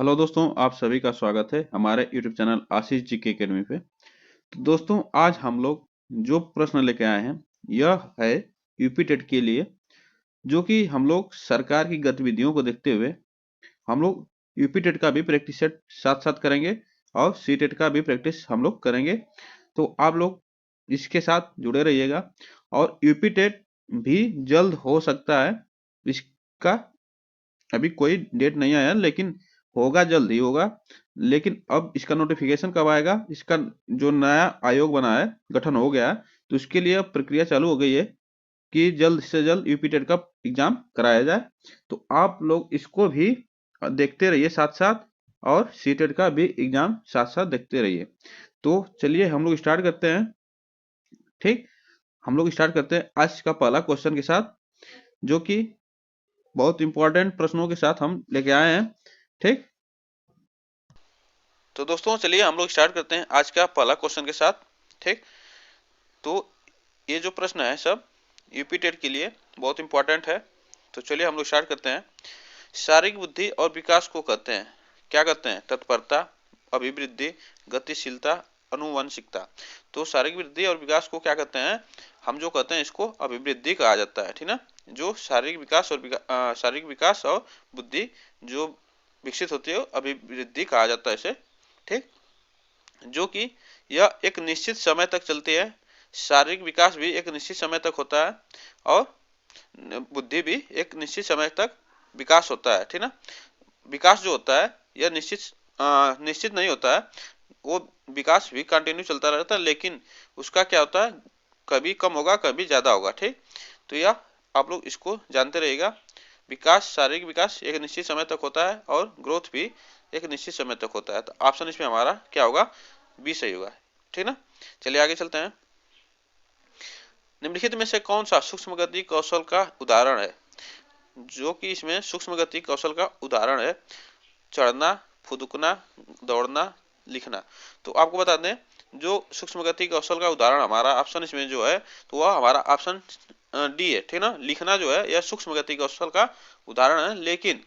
Hello दोस्तों, आप सभी का स्वागत है हमारे यूट्यूब चैनल आशीष जी के अकेडमी पे। तो दोस्तों, आज हम लोग जो प्रश्न लेके आए हैं यह है यूपी टेट के लिए, जो कि हम लोग सरकार की गतिविधियों को देखते हुए हम लोग यूपी टेट का भी प्रैक्टिस सेट साथ साथ करेंगे और सी टेट का भी प्रैक्टिस हम लोग करेंगे। तो आप लोग इसके साथ जुड़े रहिएगा। और यूपी टेट भी जल्द हो सकता है, इसका अभी कोई डेट नहीं आया, लेकिन होगा, जल्द ही होगा। लेकिन अब इसका नोटिफिकेशन कब आएगा, इसका जो नया आयोग बना है, गठन हो गया है, तो इसके लिए अब प्रक्रिया चालू हो गई है कि जल्द से जल्द यूपी टेट का एग्जाम कराया जाए। तो आप लोग इसको भी देखते रहिए साथ साथ, और सी टेट का भी एग्जाम साथ साथ देखते रहिए। तो चलिए हम लोग स्टार्ट करते हैं। ठीक, हम लोग स्टार्ट करते हैं आज का पहला क्वेश्चन के साथ, जो कि बहुत इंपॉर्टेंट प्रश्नों के साथ हम लेके आए हैं। ठीक, तो दोस्तों चलिए हम लोग स्टार्ट करते हैं आज का पहला क्वेश्चन के साथ। ठीक, तो ये जो प्रश्न है सब यूपी टेट के लिए बहुत इंपॉर्टेंट है। तो चलिए हम लोग स्टार्ट करते हैं। शारीरिक बुद्धि और विकास को कहते हैं, क्या कहते हैं? तत्परता, अभिवृद्धि, गतिशीलता, अनुवंशिकता। तो शारीरिक वृद्धि और विकास को क्या कहते हैं? हम जो कहते हैं इसको अभिवृद्धि कहा जाता है। ठीक ना, जो शारीरिक विकास और शारीरिक विकास और बुद्धि जो विकसित होती है अभिवृद्धि कहा जाता है इसे। ठीक, जो कि यह एक निश्चित समय तक चलती है। शारीरिक विकास भी एक निश्चित समय तक होता है और बुद्धि भी एक निश्चित समय तक विकास होता है। ठीक ना, विकास जो होता है यह निश्चित नहीं होता है, वो विकास भी कंटिन्यू चलता रहता है, लेकिन उसका क्या होता है, कभी कम होगा कभी ज्यादा होगा। ठीक, तो यह आप लोग इसको जानते रहिएगा। विकास, शारीरिक विकास एक निश्चित समय तक होता है और ग्रोथ भी एक निश्चित समय तक होता है। तो ऑप्शन इसमें हमारा क्या होगा? बी सही होगा। ठीक ना, चलिए आगे चलते हैं। निम्नलिखित में से कौन सा सूक्ष्म गति कौशल का उदाहरण है? जो कि इसमें सूक्ष्म गति कौशल का उदाहरण है चढ़ना, फुदकना, दौड़ना, लिखना। तो आपको बता दें, जो सूक्ष्म गति कौशल का उदाहरण हमारा ऑप्शन इसमें जो है, तो वह हमारा ऑप्शन डी है। ठीक ना, लिखना जो है यह सूक्ष्म गति कौशल का उदाहरण है, लेकिन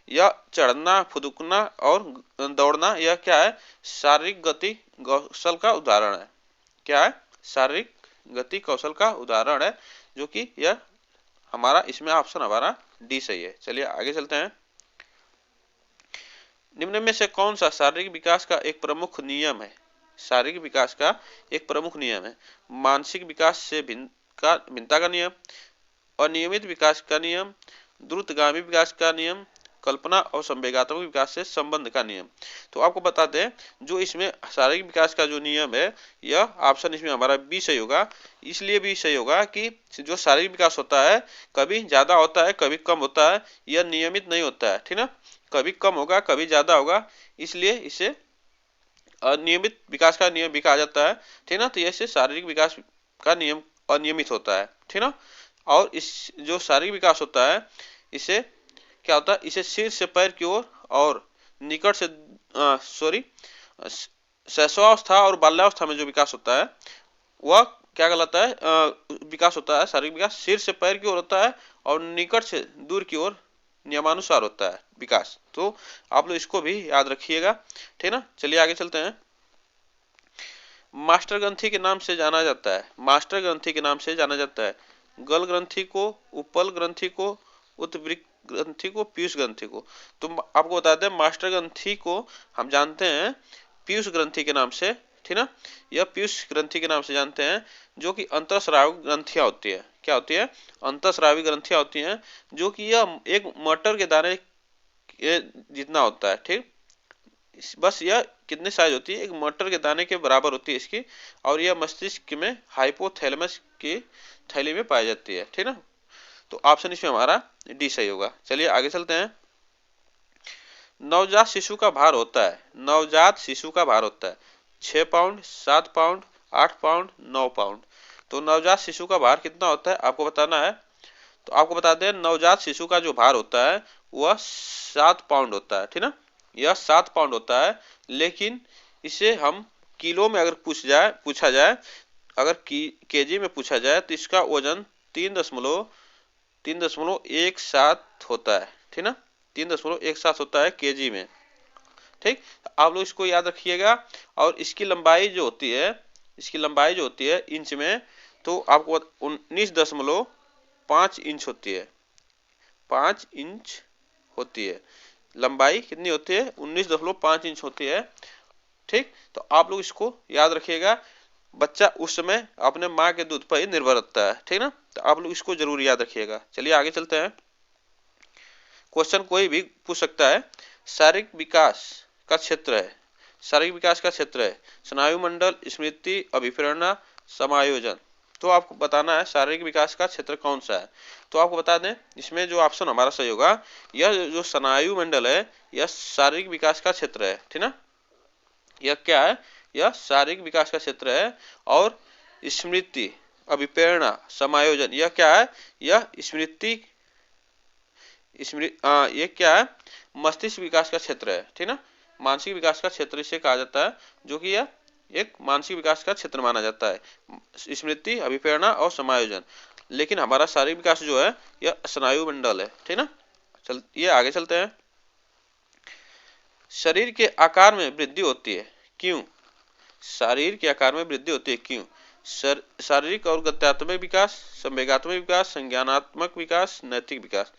यह चढ़ना, फुदकना और दौड़ना यह क्या है? शारीरिक गति कौशल का उदाहरण है। क्या है? शारीरिक गति कौशल का उदाहरण है, जो कि यह हमारा इसमें ऑप्शन हमारा डी सही है। चलिए आगे चलते हैं। निम्न में से कौन सा शारीरिक विकास का एक प्रमुख नियम है? शारीरिक विकास का एक प्रमुख नियम है मानसिक विकास से भिन्नता का नियम, अनियमित विकास का नियम, द्रुतगामी विकास का नियम, कल्पना और संवेगात्मक विकास से संबंध का नियम। तो आपको बता दें, जो इसमें शारीरिक विकास का जो नियम है, यह ऑप्शन इसमें हमारा बी सही होगा। इसलिए भी सही होगा कि जो शारीरिक विकास होता है कभी ज्यादा होता है कभी कम होता है, यह नियमित नहीं होता है। ठीक ना, कभी कम होगा कभी ज्यादा होगा, इसलिए इसे अनियमित विकास का नियम भी कहा जाता है। ठीक ना, तो यह शारीरिक विकास का नियम अनियमित होता है। ठीक ना, और इस जो शारीरिक विकास होता है इसे क्या होता है, इसे सिर से पैर की ओर और निकट से शैशवावस्था और बाल्यावस्था में जो विकास होता है वह क्या कहलाता है? विकास होता है, शारीरिक विकास सिर से पैर की ओर होता है और निकट से दूर की ओर नियमानुसार होता है विकास। तो आप लोग इसको भी याद रखिएगा। ठीक ना, चलिए आगे चलते हैं। मास्टर ग्रंथि के नाम से जाना जाता है, मास्टर ग्रंथि के नाम से जाना जाता है गल ग्रंथि को, उपल ग्रंथि को, उत्वृक्क ग्रंथि को, पीयूष ग्रंथि को। तो आपको बता दें, मास्टर ग्रंथि को हम जानते हैं पीयूष ग्रंथि के नाम से। ठीक ना, यह पीयूष ग्रंथि के नाम से जानते हैं, जो कि अंतःस्रावी ग्रंथियां होती है। क्या होती है? अंतःस्रावी ग्रंथियां होती हैं, जो कि यह एक मटर के दाने जितना होता है। ठीक, बस यह कितनी साइज होती है? एक मटर के दाने के बराबर होती है इसकी, और यह मस्तिष्क में हाइपोथैलेमस की थैली में पाई जाती है। ठीक ना, तो ऑप्शन इसमें हमारा डी सही होगा। चलिए आगे चलते हैं। नवजात शिशु का भार होता है, नवजात शिशु का भार होता है 6 पाउंड, 7 पाउंड, 8 पाउंड, 9 पाउंड। तो नवजात शिशु का भार कितना होता है आपको बताना है। तो आपको बता दें, नवजात शिशु का जो भार होता है वह 7 पाउंड होता है। ठीक ना, यह 7 पाउंड होता है, लेकिन इसे हम किलो में अगर पूछा जाए, अगर केजी में पूछा जाए, तो इसका वजन 3.17 होता है। ठीक ना, 3.17 होता है केजी में, ठीक, तो आप लोग इसको याद रखिएगा। और इसकी लंबाई जो होती है इंच में, तो आपको 19.5 इंच होती है। 5 इंच होती है लंबाई, कितनी होती है? 19.5 इंच होती है। ठीक, तो आप लोग इसको याद रखिएगा। बच्चा उस समय अपने माँ के दूध पर ही निर्भर रहता है, ठीक ना, तो आप लोग इसको जरूर याद रखिएगा। चलिए आगे चलते हैं। क्वेश्चन कोई भी पूछ सकता है। शारीरिक विकास का क्षेत्र है, शारीरिक विकास का क्षेत्र है स्नायु मंडल, स्मृति, अभिप्रेरणा, समायोजन। तो आपको बताना है शारीरिक विकास का क्षेत्र कौन सा है। तो आपको बता दें, इसमें जो ऑप्शन हमारा सही होगा, यह जो स्नायु मंडल है यह शारीरिक विकास का क्षेत्र है, ठीक ना। यह क्या है? यह शारीरिक विकास का क्षेत्र है। और स्मृति, अभिप्रेरणा, समायोजन, यह क्या है? यह स्मृति ये क्या है? मस्तिष्क विकास का क्षेत्र है, ठीक ना। मानसिक विकास का क्षेत्र इसे कहा जाता है, जो कि यह एक मानसिक विकास का क्षेत्र माना जाता है, स्मृति, अभिप्रेरणा और समायोजन। लेकिन हमारा शारीरिक विकास जो है यह स्नायु मंडल है, ठीक ना। ये आगे चलते हैं। शरीर के आकार में वृद्धि होती है, क्यों? शरीर के आकार में वृद्धि होती है, क्यों? शारीरिक और गत्यात्मक विकास, संवेगात्मक विकास, संज्ञानात्मक विकास, नैतिक विकास।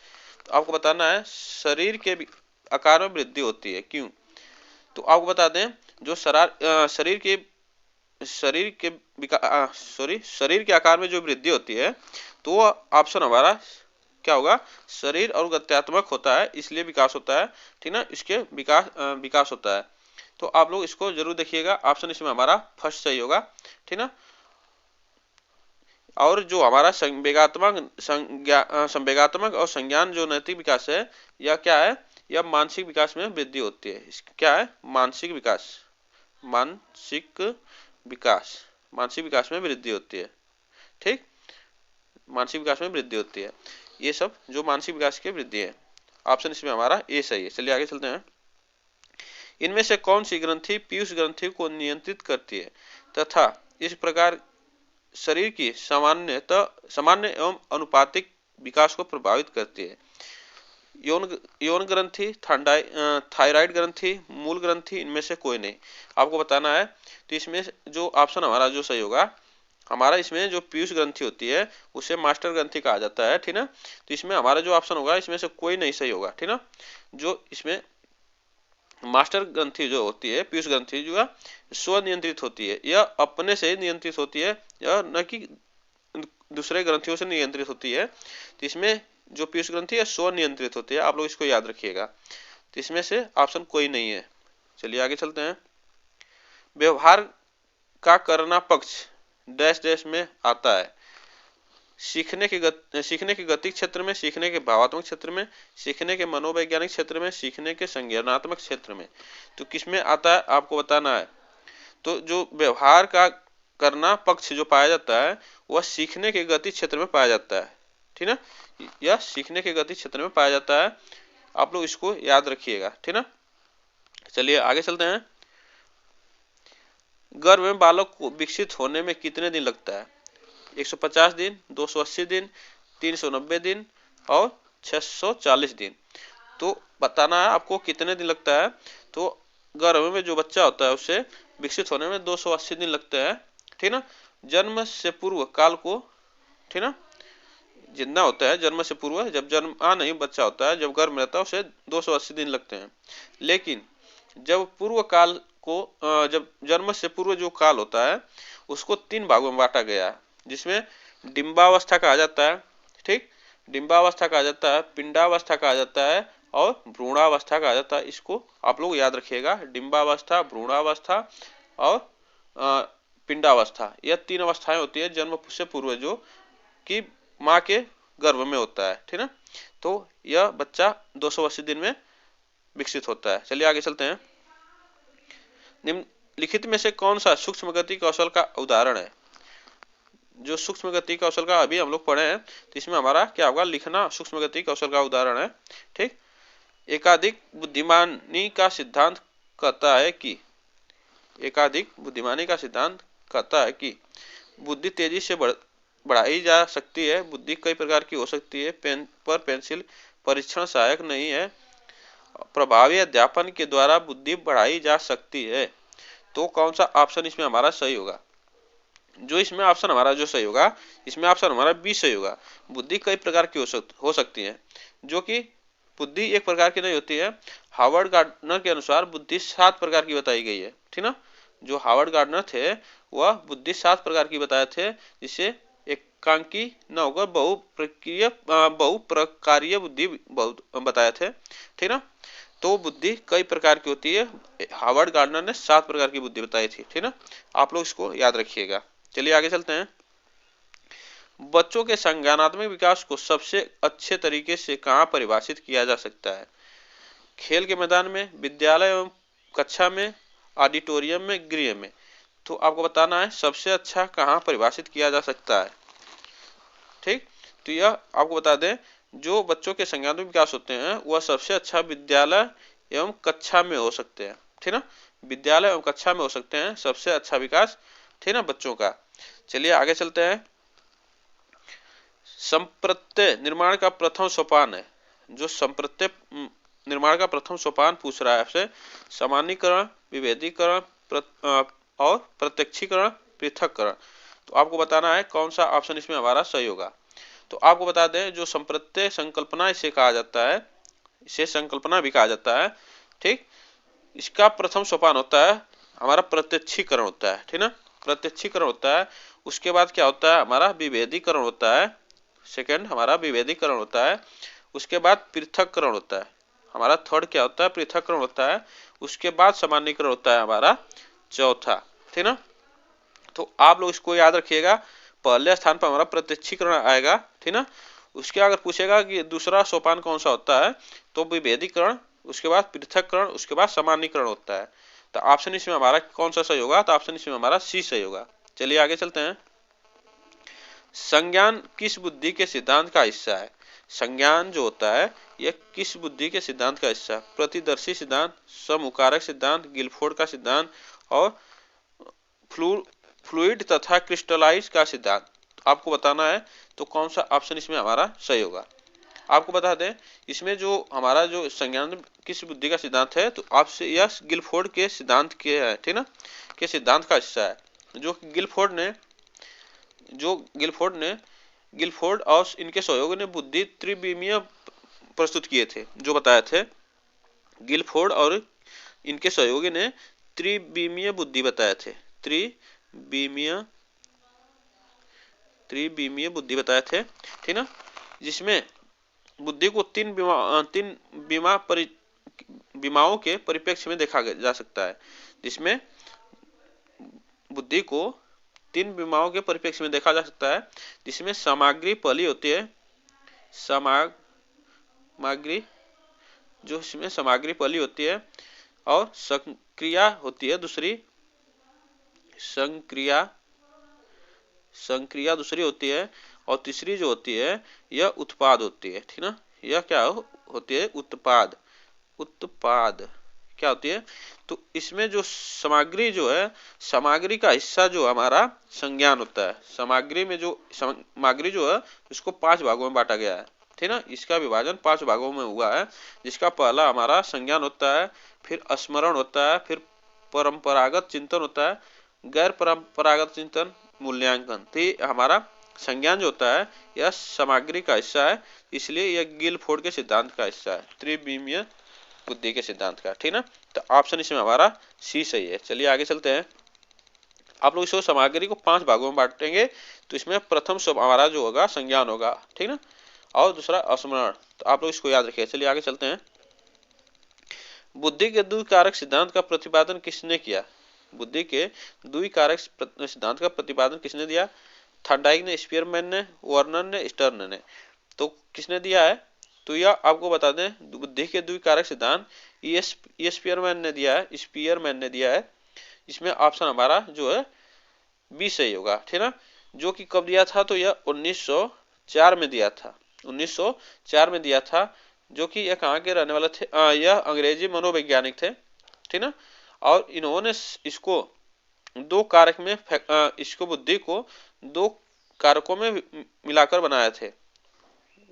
तो आपको बताना है शरीर के आकार में वृद्धि होती है, क्यों? तो आपको बता दें, जो शरीर के आकार में जो वृद्धि होती है, तो ऑप्शन हमारा क्या होगा? शरीर और गत्यात्मक होता है, इसलिए विकास होता है, ठीक ना, इसके विकास होता है। तो आप लोग इसको जरूर देखिएगा, ऑप्शन इसमें हमारा फर्स्ट सही होगा, ठीक ना। और जो हमारा संवेगात्मक और संज्ञान जो नैतिक विकास है, यह क्या है? यह मानसिक विकास में वृद्धि होती है। क्या है? मानसिक विकास में वृद्धि होती है, ठीक, मानसिक विकास में वृद्धि होती है। ये सब जो मानसिक विकास की वृद्धि है, ऑप्शन इसमें हमारा ए सही है। चलिए आगे चलते हैं। इनमें से कौन सी ग्रंथि पीयूष ग्रंथि को नियंत्रित करती है तथा इस प्रकार शरीर की सामान्य एवं अनुपातिक विकास को प्रभावित करती है? यौन ग्रंथि, थायराइड ग्रंथि, मूल ग्रंथि, इनमें से कोई नहीं। आपको बताना है। तो इसमें जो ऑप्शन हमारा जो सही होगा, हमारा इसमें जो पीयूष ग्रंथि होती है उसे मास्टर ग्रंथि कहा जाता है, ठीक ना। तो इसमें हमारा जो ऑप्शन होगा, इसमें से कोई नहीं सही होगा, ठीक ना। जो इसमें मास्टर ग्रंथि जो होती है, पीयूष ग्रंथि जो है स्वनियंत्रित होती है, यह अपने से नियंत्रित होती है, यह न कि दूसरे ग्रंथियों से नियंत्रित होती है। तो इसमें जो पीयूष ग्रंथि है स्वनियंत्रित होती है, आप लोग इसको याद रखिएगा। तो इसमें से ऑप्शन कोई नहीं है। चलिए आगे चलते हैं। व्यवहार का करना पक्ष डैश डैश में आता है। सीखने के गति क्षेत्र में, सीखने के भावात्मक क्षेत्र में, सीखने के मनोवैज्ञानिक क्षेत्र में, सीखने के संज्ञानात्मक क्षेत्र में। तो किसमें आता है आपको बताना है। तो जो व्यवहार का करना पक्ष जो पाया जाता है वह सीखने के गति क्षेत्र में पाया जाता है, ठीक ना। यह सीखने के गति क्षेत्र में पाया जाता है, आप लोग इसको याद रखिएगा, ठीक ना। चलिए आगे चलते हैं। गर्भ में बालक को विकसित होने में कितने दिन लगता है? 150 दिन, 280 दिन, 390 दिन और 640 दिन। तो बताना है आपको कितने दिन लगता है। तो गर्भ में जो बच्चा होता है उसे विकसित होने में 280 दिन लगते हैं, ठीक ना। जन्म से पूर्व काल को, ठीक ना, जितना होता है जन्म से पूर्व, जब जन्मा नहीं बच्चा होता है, जब गर्भ में रहता है उसे 280 दिन लगते हैं। लेकिन जब पूर्व काल को, जब जन्म से पूर्व जो काल होता है उसको 3 भागों में बांटा गया है, जिसमें डिंबावस्था कहा जाता है, ठीक, डिंबावस्था कहा जाता है, पिंडावस्था कहा जाता है और भ्रूणावस्था कहा जाता है। इसको आप लोग याद रखिएगा, डिंबावस्था, भ्रूणावस्था और पिंडावस्था, यह 3 अवस्थाएं होती है जन्म से पूर्व जो कि माँ के गर्भ में होता है, ठीक ना। तो यह बच्चा 280 दिन में विकसित होता है। चलिए आगे चलते हैं। निम्नलिखित में से कौन सा सूक्ष्म गति कौशल का उदाहरण है? जो सूक्ष्म गति कौशल का अभी हम लोग पढ़े हैं, तो इसमें हमारा क्या होगा? लिखना सूक्ष्म गति कौशल का उदाहरण है, ठीक। एकाधिक बुद्धिमानी का सिद्धांत कहता है कि बुद्धि तेजी से बढ़ाई जा सकती है। बुद्धि कई प्रकार की हो सकती है, पेन पर पेंसिल परीक्षण सहायक नहीं है। प्रभावी अध्यापन के द्वारा बुद्धि बढ़ाई जा सकती है। तो कौन सा ऑप्शन इसमें हमारा सही होगा? जो इसमें ऑप्शन हमारा जो सही होगा, इसमें ऑप्शन हमारा बी सही होगा। बुद्धि कई प्रकार की हो सकती है, जो कि बुद्धि एक प्रकार की नहीं होती है। हार्वर्ड गार्डनर के अनुसार बुद्धि 7 प्रकार की बताई गई है, ठीक ना। जो हार्वर्ड गार्डनर थे वह बुद्धि 7 प्रकार की बताए थे, जिसे एकांकी न होकर बहुप्रकारीय बुद्धि बताए थे, ठीक ना। तो बुद्धि कई प्रकार की होती है, हार्वर्ड गार्डनर ने 7 प्रकार की बुद्धि बताई थी, ठीक ना। आप लोग इसको याद रखिएगा। चलिए आगे चलते हैं। बच्चों के संज्ञानात्मक विकास को सबसे अच्छे तरीके से कहाँ परिभाषित किया जा सकता है? खेल के मैदान में, विद्यालय एवं कक्षा में, ऑडिटोरियम में, गृह में। तो आपको बताना है सबसे अच्छा कहाँ परिभाषित किया जा सकता है, ठीक। तो यह आपको बता दें, जो बच्चों के संज्ञानात्मक विकास होते हैं वह सबसे अच्छा विद्यालय एवं कक्षा में हो सकते हैं, ठीक ना। विद्यालय एवं कक्षा में हो सकते हैं सबसे अच्छा विकास, ठीक ना, बच्चों का। चलिए आगे चलते हैं। संप्रत्यय निर्माण का प्रथम सोपान है। जो संप्रत्यय निर्माण का प्रथम सोपान पूछ रहा है आपसे, सामान्यीकरण, विभेदीकरण और प्रत्यक्षीकरण, पृथक्करण। तो आपको बताना है कौन सा ऑप्शन इसमें हमारा सही होगा। तो आपको बता दें, जो संप्रत्यय संकल्पना इसे कहा जाता है, इसे संकल्पना भी कहा जाता है, ठीक। इसका प्रथम सोपान होता है हमारा प्रत्यक्षीकरण होता है, ठीक ना। प्रत्यक्षीकरण होता है, उसके बाद क्या होता है हमारा विभेदीकरण होता है, सेकंड हमारा विभेदीकरण होता है। उसके बाद पृथक्करण होता है, हमारा थर्ड क्या होता है, पृथक्करण होता है। उसके बाद सामान्यीकरण होता है हमारा चौथा, ठीक ना। तो आप लोग इसको याद रखिएगा, पहले स्थान पर हमारा प्रत्यक्षीकरण आएगा, ठीक ना। उसके अगर पूछेगा कि दूसरा सोपान कौन सा होता है, तो विभेदीकरण, उसके बाद पृथक्करण, उसके बाद सामान्यीकरण होता है। तो ऑप्शन इसमें हमारा कौन सा सही होगा? तो ऑप्शन इसमें हमारा सी सही होगा। चलिए आगे चलते हैं। संज्ञान किस बुद्धि के सिद्धांत का हिस्सा है? संज्ञान जो होता है यह किस बुद्धि के सिद्धांत का हिस्सा है? प्रतिदर्शी सिद्धांत, समूकारक सिद्धांत, गिलफोर्ड का सिद्धांत और फ्लूइड तथा क्रिस्टलाइज का सिद्धांत। आपको बताना है तो कौन सा ऑप्शन इसमें हमारा सही होगा। आपको बता दें, इसमें जो हमारा जो संज्ञान किस बुद्धि का सिद्धांत है, तो आपसे यह गिलफोर्ड के सिद्धांत के है, ठीक ना, के सिद्धांत का हिस्सा है। जो गिलफोर्ड और इनके सहयोगी ने बुद्धि त्रिविमीय प्रस्तुत किए थे, जो बताए थे। गिलफोर्ड और इनके सहयोगी ने त्रिविमीय बुद्धि बताए थे, त्रिविमीय बुद्धि बताए थे, ठीक ना। जिसमें बुद्धि को तीन विमाओं के परिप्रेक्ष्य में देखा जा सकता है। जिसमें बुद्धि को 3 विमाओं के परिप्रेक्ष्य में देखा जा सकता है, जिसमें सामग्री पहली होती है, सामग्री जो इसमें सामग्री पहली होती है, और संक्रिया होती है दूसरी, संक्रिया दूसरी होती है, और तीसरी जो होती है यह उत्पाद होती है, ठीक ना। यह क्या होती है? उत्पाद क्या होती है? तो इसमें जो सामग्री जो है, सामग्री का हिस्सा जो हमारा संज्ञान होता है। सामग्री में जो सामग्री जो है इसको 5 भागों में बांटा गया है, ठीक ना। इसका विभाजन 5 भागों में हुआ है, जिसका पहला हमारा संज्ञान होता है, फिर स्मरण होता है, फिर परंपरागत चिंतन होता है, गैर परंपरागत चिंतन, मूल्यांकन। तो हमारा संज्ञान जो होता है यह सामग्री का हिस्सा है, इसलिए यह गिलफोर्ड के सिद्धांत का हिस्सा है, त्रिविमीय बुद्धि के सिद्धांत का, ठीक ना। तो ऑप्शन इसमें हमारा सी सही है। चलिए आगे चलते हैं। आप लोग इसको सामग्री को 5 भागों में बांटेंगे, तो इसमें प्रथम हमारा जो होगा संज्ञान होगा, ठीक ना, और दूसरा स्मरण। तो आप लोग इसको याद रखिए। चलिए आगे चलते हैं। बुद्धि के द्विकारक सिद्धांत का प्रतिपादन किसने किया? बुद्धि के द्विकारक सिद्धांत का प्रतिपादन किसने दिया? थॉर्नडाइक ने, स्पीयरमैन ने, वर्नर ने, स्टर्न ने। तो किसने दिया है? तो यह आपको बता दें, बुद्धि के द्विकारक सिद्धांत स्पीयरमैन ने दिया है। इसमें ऑप्शन हमारा जो है बी सही होगा, ठीक ना। जो कि कब दिया था? तो यह 1904 में दिया था, 1904 में दिया था। जो कि यह कहाँ के रहने वाले थे? यह अंग्रेजी मनोवैज्ञानिक थे, ठीक ना। और इन्होंने इसको 2 कारक में इसको बुद्धि को 2 कारकों में मिलाकर बनाए थे।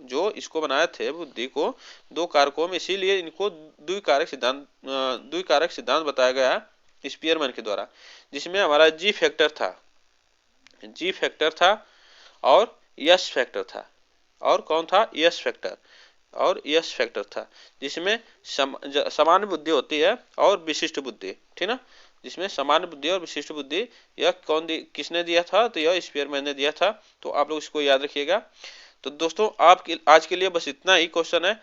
जो इसको बनाए थे बुद्धि को दो कारकों में, इसीलिए इनको द्विकारक सिद्धांत बताया गया है स्पीयरमैन के द्वारा, जिसमें हमारा जी फैक्टर था और यस फैक्टर था। और कौन था? यस फैक्टर और यस फैक्टर था, जिसमें सामान्य बुद्धि होती है और विशिष्ट बुद्धि, ठीक ना। जिसमें सामान्य बुद्धि और विशिष्ट बुद्धि, यह किसने दिया था? तो यह स्पीयरमैन ने दिया था। तो आप लोग इसको याद रखिएगा। तो दोस्तों आज के लिए बस इतना ही क्वेश्चन है।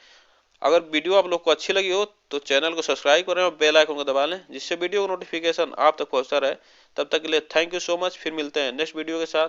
अगर वीडियो आप लोग को अच्छी लगी हो तो चैनल को सब्सक्राइब करें और बेल आइकन को दबा लें, जिससे वीडियो का नोटिफिकेशन आप तक पहुंचता रहे। तब तक के लिए थैंक यू सो मच। फिर मिलते हैं नेक्स्ट वीडियो के साथ।